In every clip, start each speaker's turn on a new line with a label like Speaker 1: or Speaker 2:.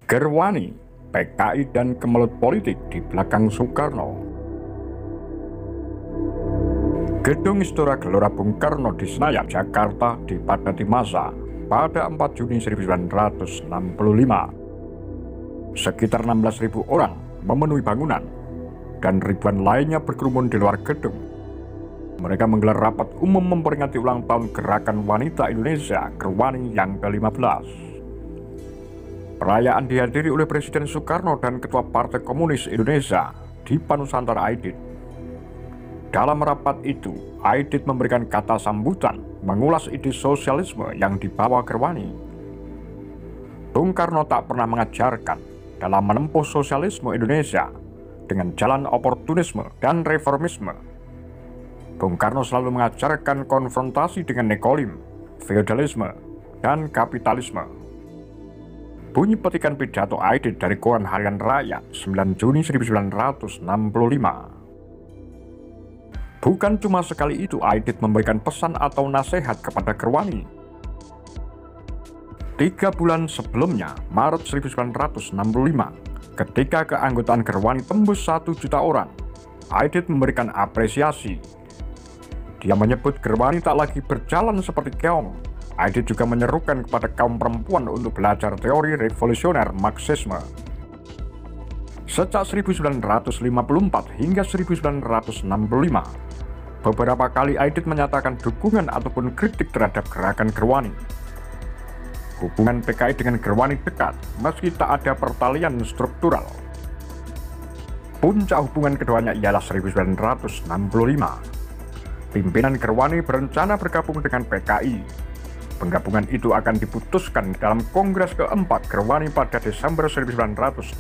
Speaker 1: Gerwani, PKI dan kemelut politik di belakang Soekarno. Gedung Istora Gelora Bung Karno di Senayan, Jakarta dipadati massa pada 4 Juni 1965. Sekitar 16.000 orang memenuhi bangunan dan ribuan lainnya berkerumun di luar gedung. Mereka menggelar rapat umum memperingati ulang tahun Gerakan Wanita Indonesia Gerwani yang ke-15. Perayaan dihadiri oleh Presiden Soekarno dan Ketua Partai Komunis Indonesia, Dipa Nusantara Aidit. Dalam rapat itu, Aidit memberikan kata sambutan mengulas ide sosialisme yang dibawa Gerwani. Bung Karno tak pernah mengajarkan dalam menempuh sosialisme Indonesia dengan jalan oportunisme dan reformisme. Bung Karno selalu mengajarkan konfrontasi dengan nekolim, feodalisme, dan kapitalisme. Bunyi petikan pidato Aidit dari Koran Harian Rakyat 9 Juni 1965. Bukan cuma sekali itu Aidit memberikan pesan atau nasihat kepada Gerwani. 3 bulan sebelumnya, Maret 1965, ketika keanggotaan Gerwani tembus 1 juta orang, Aidit memberikan apresiasi. Dia menyebut Gerwani tak lagi berjalan seperti keong. Aidit juga menyerukan kepada kaum perempuan untuk belajar teori revolusioner Marxisme. Sejak 1954 hingga 1965, beberapa kali Aidit menyatakan dukungan ataupun kritik terhadap gerakan Gerwani. Hubungan PKI dengan Gerwani dekat meski tak ada pertalian struktural. Puncak hubungan keduanya ialah 1965. Pimpinan Gerwani berencana bergabung dengan PKI. Penggabungan itu akan diputuskan dalam Kongres keempat Gerwani pada Desember 1965.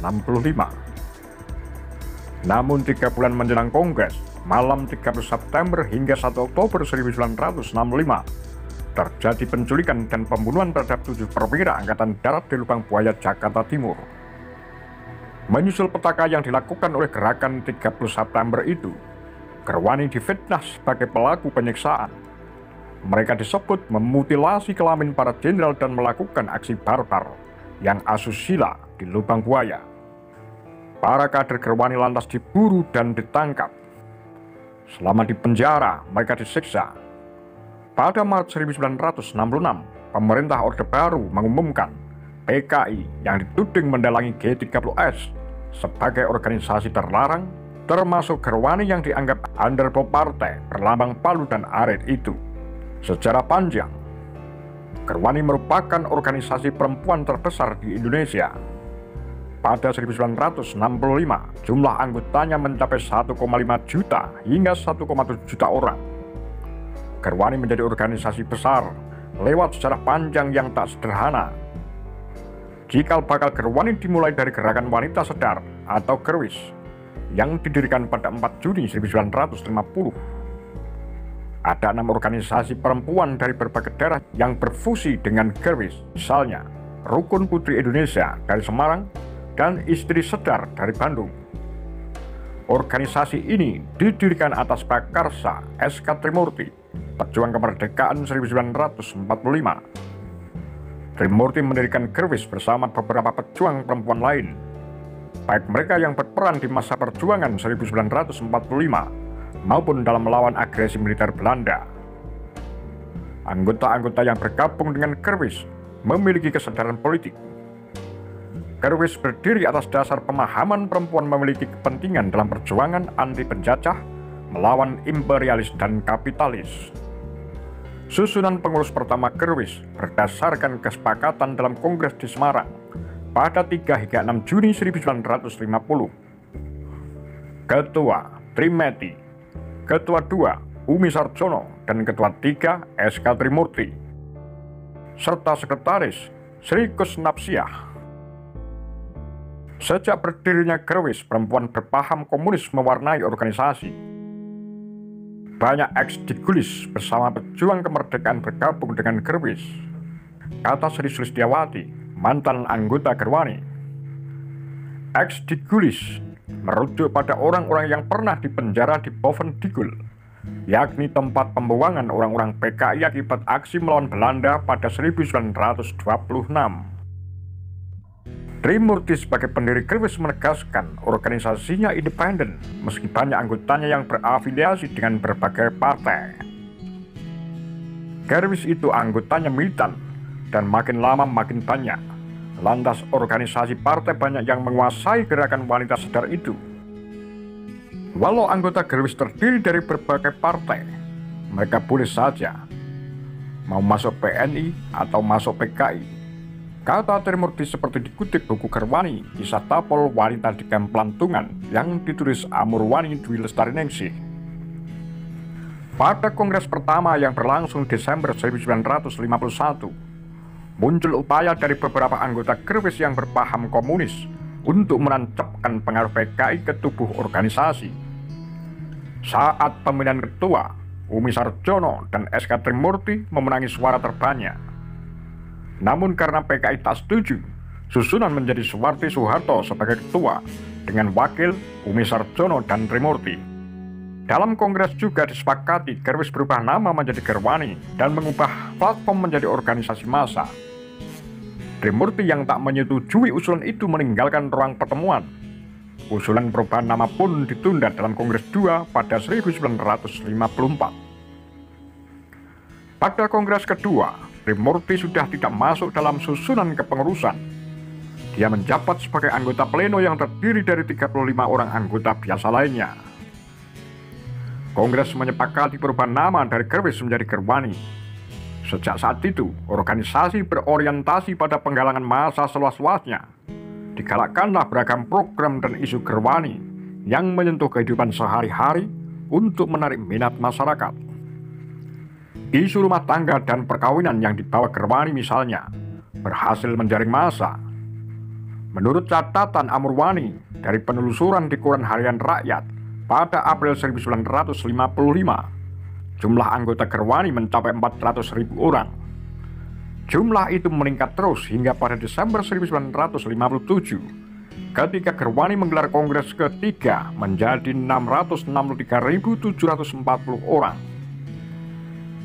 Speaker 1: Namun 3 bulan menjelang Kongres, malam 30 September hingga 1 Oktober 1965, terjadi penculikan dan pembunuhan terhadap 7 perwira Angkatan Darat di Lubang Buaya, Jakarta Timur. Menyusul petaka yang dilakukan oleh gerakan 30 September itu, Gerwani difitnah sebagai pelaku penyiksaan. Mereka disebut memutilasi kelamin para jenderal dan melakukan aksi barbar yang asusila di Lubang Buaya. Para kader Gerwani lantas diburu dan ditangkap. Selama di penjara, mereka disiksa. Pada Maret 1966, pemerintah Orde Baru mengumumkan PKI yang dituding mendalangi G30S sebagai organisasi terlarang, termasuk Gerwani yang dianggap underdog partai berlambang palu dan arit itu. Secara panjang, Gerwani merupakan organisasi perempuan terbesar di Indonesia. Pada 1965, jumlah anggotanya mencapai 1,5 juta hingga 1,7 juta orang. Gerwani menjadi organisasi besar lewat sejarah panjang yang tak sederhana. Cikal bakal Gerwani dimulai dari Gerakan Wanita Sedar atau Gerwis yang didirikan pada 4 Juni 1950. Ada 6 organisasi perempuan dari berbagai daerah yang berfusi dengan Gerwis, misalnya Rukun Putri Indonesia dari Semarang dan Istri Sedar dari Bandung. Organisasi ini didirikan atas prakarsa S.K. Trimurti, pejuang kemerdekaan 1945. Trimurti mendirikan Gerwis bersama beberapa pejuang perempuan lain, baik mereka yang berperan di masa perjuangan 1945 maupun dalam melawan agresi militer Belanda. Anggota-anggota yang bergabung dengan Gerwis memiliki kesadaran politik. Gerwis berdiri atas dasar pemahaman perempuan memiliki kepentingan dalam perjuangan anti penjajah melawan imperialis dan kapitalis. Susunan pengurus pertama Gerwis berdasarkan kesepakatan dalam Kongres di Semarang pada 3 hingga 6 Juni 1950. Ketua Trimeti, Ketua 2 Umi Sarjono, dan Ketua 3 S.K. Trimurti, serta Sekretaris Sri Kusnapsiah. Sejak berdirinya Gerwis, perempuan berpaham komunis mewarnai organisasi. Banyak eks-digulis bersama pejuang kemerdekaan bergabung dengan Gerwis, kata Sri Sulistiawati, mantan anggota Gerwani. Eks-digulis merujuk pada orang-orang yang pernah dipenjara di Bovendigul, yakni tempat pembuangan orang-orang PKI akibat aksi melawan Belanda pada 1926. Trimurti sebagai pendiri Gerwis menegaskan organisasinya independen meski banyak anggotanya yang berafiliasi dengan berbagai partai. Gerwis itu anggotanya militan dan makin lama makin banyak. Lantas organisasi partai banyak yang menguasai gerakan wanita sadar itu. Walau anggota Gerwis terdiri dari berbagai partai, mereka boleh saja mau masuk PNI atau masuk PKI. Kata Trimurti seperti dikutip buku Gerwani, Kisah Tapol Wanita di Kamp Pelantungan yang ditulis Amurwani Dwi Lestareningsih. Pada kongres pertama yang berlangsung Desember 1951, muncul upaya dari beberapa anggota Gerwis yang berpaham komunis untuk menancapkan pengaruh PKI ke tubuh organisasi. Saat pemilihan ketua, Umi Sarjono dan SK Trimurti memenangi suara terbanyak. Namun karena PKI tak setuju, susunan menjadi Suwarti Soeharto sebagai ketua dengan wakil Umi Sarjono dan Trimurti. Dalam kongres juga disepakati Gerwis berubah nama menjadi Gerwani dan mengubah platform menjadi organisasi massa. Trimurti yang tak menyetujui usulan itu meninggalkan ruang pertemuan. Usulan perubahan nama pun ditunda dalam Kongres II pada 1954. Pada Kongres kedua, Trimurti sudah tidak masuk dalam susunan kepengurusan. Dia menjabat sebagai anggota pleno yang terdiri dari 35 orang anggota biasa lainnya. Kongres menyepakati perubahan nama dari Gerwis menjadi Gerwani. Sejak saat itu, organisasi berorientasi pada penggalangan massa seluas-luasnya. Digalakkanlah beragam program dan isu Gerwani yang menyentuh kehidupan sehari-hari untuk menarik minat masyarakat. Isu rumah tangga dan perkawinan yang dibawa Gerwani misalnya berhasil menjaring massa. Menurut catatan Amurwani dari penelusuran di Koran Harian Rakyat pada April 1955, jumlah anggota Gerwani mencapai 400.000 orang. Jumlah itu meningkat terus hingga pada Desember 1957 ketika Gerwani menggelar kongres ketiga menjadi 663.740 orang.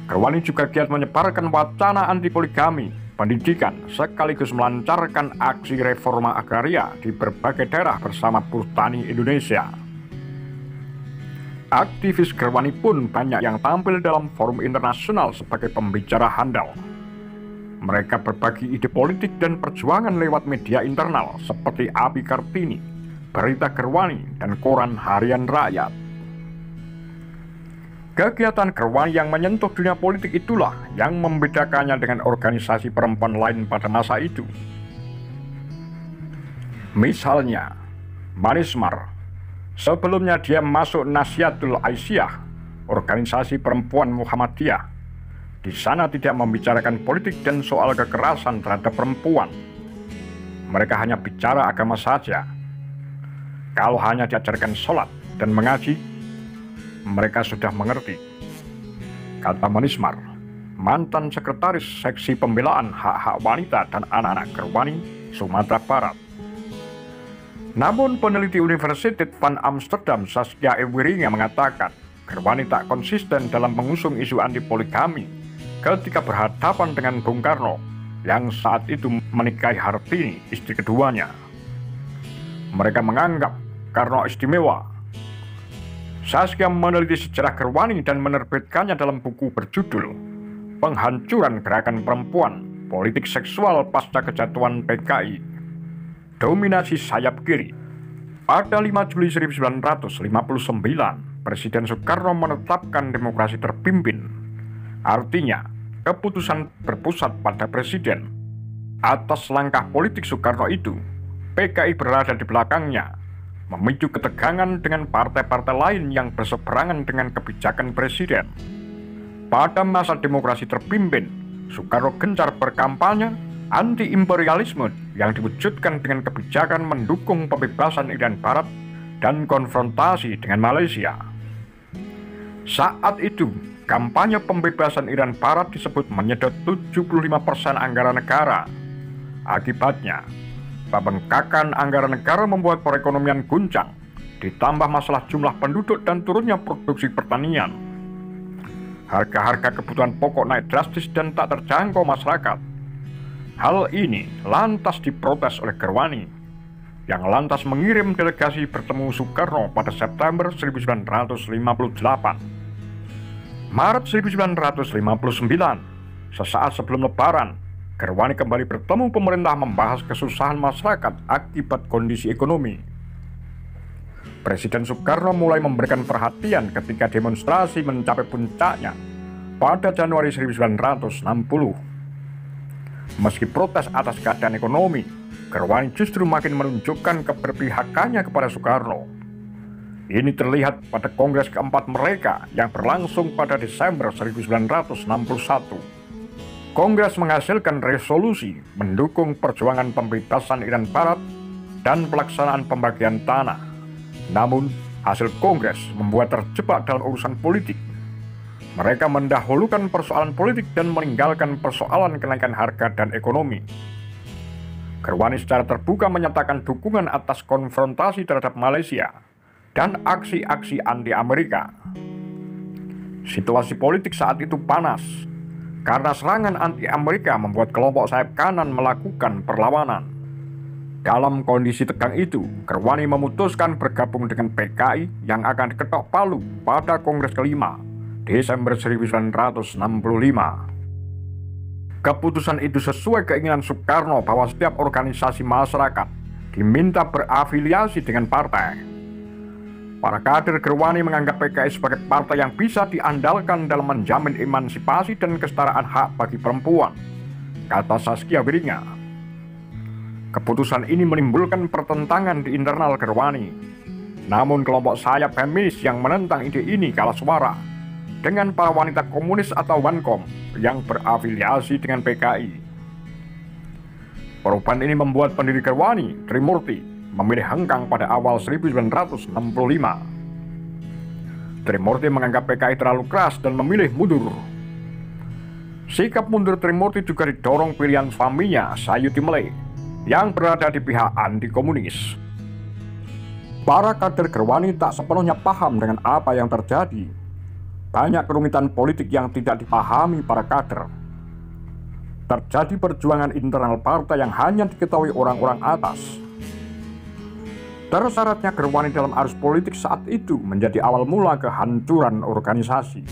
Speaker 1: Gerwani juga giat menyebarkan wacana anti poligami, pendidikan, sekaligus melancarkan aksi reforma agraria di berbagai daerah bersama buruh tani Indonesia. Aktivis Gerwani pun banyak yang tampil dalam forum internasional sebagai pembicara handal. Mereka berbagi ide politik dan perjuangan lewat media internal seperti Abi Kartini, Berita Gerwani, dan Koran Harian Rakyat. Kegiatan Gerwani yang menyentuh dunia politik itulah yang membedakannya dengan organisasi perempuan lain pada masa itu. Misalnya, Manismar. Sebelumnya dia masuk Nasyatul Aisyah, organisasi perempuan Muhammadiyah. Di sana tidak membicarakan politik dan soal kekerasan terhadap perempuan. Mereka hanya bicara agama saja. Kalau hanya diajarkan sholat dan mengaji, mereka sudah mengerti, kata Manismar, mantan sekretaris seksi pembelaan hak-hak wanita dan anak-anak Gerwani, Sumatera Barat. Namun peneliti Universitas van Amsterdam Saskia Eweringa mengatakan Gerwani tak konsisten dalam mengusung isu anti poligami ketika berhadapan dengan Bung Karno yang saat itu menikahi Hartini, istri keduanya. Mereka menganggap Karno istimewa. Saskia meneliti sejarah Gerwani dan menerbitkannya dalam buku berjudul Penghancuran Gerakan Perempuan, Politik Seksual Pasca Kejatuhan PKI, Dominasi Sayap Kiri. Pada 5 Juli 1959, Presiden Soekarno menetapkan demokrasi terpimpin. Artinya, keputusan berpusat pada Presiden. Atas langkah politik Soekarno itu, PKI berada di belakangnya, memicu ketegangan dengan partai-partai lain yang berseberangan dengan kebijakan Presiden. Pada masa demokrasi terpimpin, Soekarno gencar berkampanye anti-imperialisme yang diwujudkan dengan kebijakan mendukung pembebasan Irian Barat dan konfrontasi dengan Malaysia. Saat itu, kampanye pembebasan Irian Barat disebut menyedot 75% anggaran negara. Akibatnya, pembengkakan anggaran negara membuat perekonomian guncang, ditambah masalah jumlah penduduk dan turunnya produksi pertanian. Harga-harga kebutuhan pokok naik drastis dan tak terjangkau masyarakat. Hal ini lantas diprotes oleh Gerwani, yang lantas mengirim delegasi bertemu Soekarno pada September 1958. Maret 1959, sesaat sebelum Lebaran, Gerwani kembali bertemu pemerintah membahas kesusahan masyarakat akibat kondisi ekonomi. Presiden Soekarno mulai memberikan perhatian ketika demonstrasi mencapai puncaknya pada Januari 1960. Meski protes atas keadaan ekonomi, Gerwani justru makin menunjukkan keberpihakannya kepada Soekarno. Ini terlihat pada Kongres keempat mereka yang berlangsung pada Desember 1961. Kongres menghasilkan resolusi mendukung perjuangan pembebasan Irian Barat dan pelaksanaan pembagian tanah. Namun, hasil Kongres membuat terjebak dalam urusan politik. Mereka mendahulukan persoalan politik dan meninggalkan persoalan kenaikan harga dan ekonomi. Gerwani secara terbuka menyatakan dukungan atas konfrontasi terhadap Malaysia dan aksi-aksi anti-Amerika. Situasi politik saat itu panas, karena serangan anti-Amerika membuat kelompok sayap kanan melakukan perlawanan. Dalam kondisi tegang itu, Gerwani memutuskan bergabung dengan PKI yang akan diketok palu pada Kongres kelima, Desember 1965. Keputusan itu sesuai keinginan Soekarno bahwa setiap organisasi masyarakat diminta berafiliasi dengan partai. Para kader Gerwani menganggap PKI sebagai partai yang bisa diandalkan dalam menjamin emansipasi dan kesetaraan hak bagi perempuan, kata Saskia Wiringa. Keputusan ini menimbulkan pertentangan di internal Gerwani. Namun kelompok sayap feminis yang menentang ide ini kalah suara dengan para wanita komunis atau Wankom yang berafiliasi dengan PKI. Perubahan ini membuat pendiri Gerwani, Trimurti, memilih hengkang pada awal 1965. Trimurti menganggap PKI terlalu keras dan memilih mundur. Sikap mundur Trimurti juga didorong pilihan suaminya, Sayuti Mele, yang berada di pihak anti-komunis. Para kader Gerwani tak sepenuhnya paham dengan apa yang terjadi. Banyak kerumitan politik yang tidak dipahami para kader. Terjadi perjuangan internal partai yang hanya diketahui orang-orang atas. Tersyaratnya Gerwani dalam arus politik saat itu menjadi awal mula kehancuran organisasi.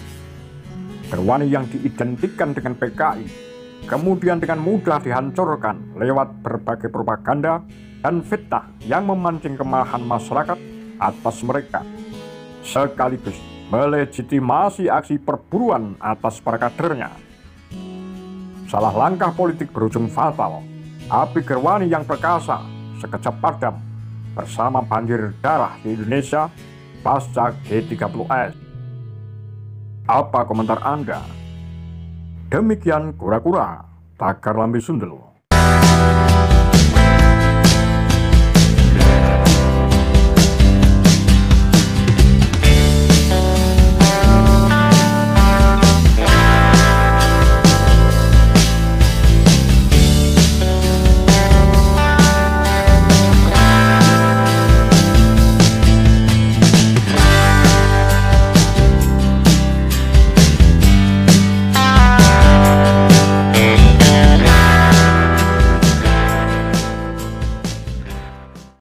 Speaker 1: Gerwani yang diidentikan dengan PKI, kemudian dengan mudah dihancurkan lewat berbagai propaganda dan fitnah yang memancing kemarahan masyarakat atas mereka, sekaligus melegitimasi aksi perburuan atas para kadernya. Salah langkah politik berujung fatal. Api Gerwani yang perkasa sekejap padam bersama banjir darah di Indonesia pasca G30S. Apa komentar Anda? Demikian kura-kura Tagar Lambe Sundel.